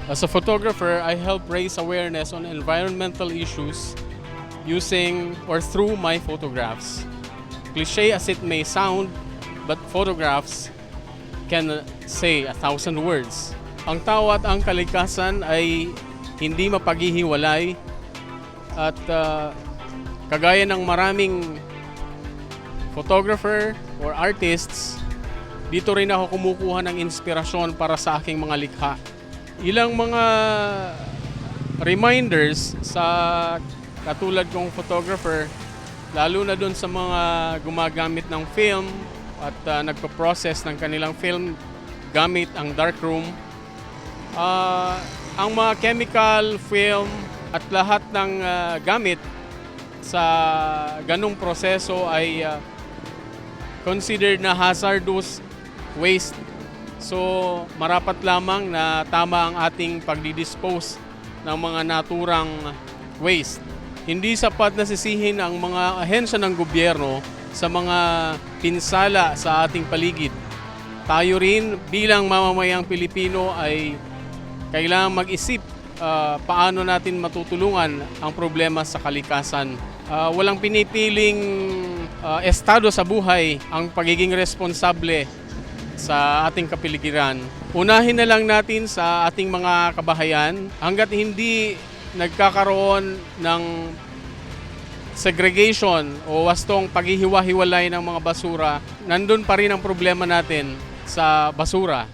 As a photographer, I help raise awareness on environmental issues using or through my photographs. Cliché as it may sound, but photographs can say 1,000 words. Ang tao at ang kalikasan ay hindi mapaghihiwalay at kagaya ng maraming photographer or artists, dito rin ako kumukuha ng inspirasyon para sa aking mga likha. Ilang mga reminders sa katulad kong photographer, lalo na doon sa mga gumagamit ng film at nagpo-process ng kanilang film gamit ang darkroom. Ang mga chemical, film at lahat ng gamit sa ganong proseso ay considered na hazardous waste. So marapat lamang na tama ang ating pagdidispose ng mga naturang waste. Hindi sapat na sisihin ang mga ahensya ng gobyerno sa mga pinsala sa ating paligid. Tayo rin bilang mamamayang Pilipino ay kailangang mag-isip paano natin matutulungan ang problema sa kalikasan. Walang pinipiling estado sa buhay ang pagiging responsable sa ating kapaligiran. Unahin na lang natin sa ating mga kabahayan hanggat hindi nagkakaroon ng segregation o wastong paghihiwa-hiwalay ng mga basura, nandun pa rin ang problema natin sa basura.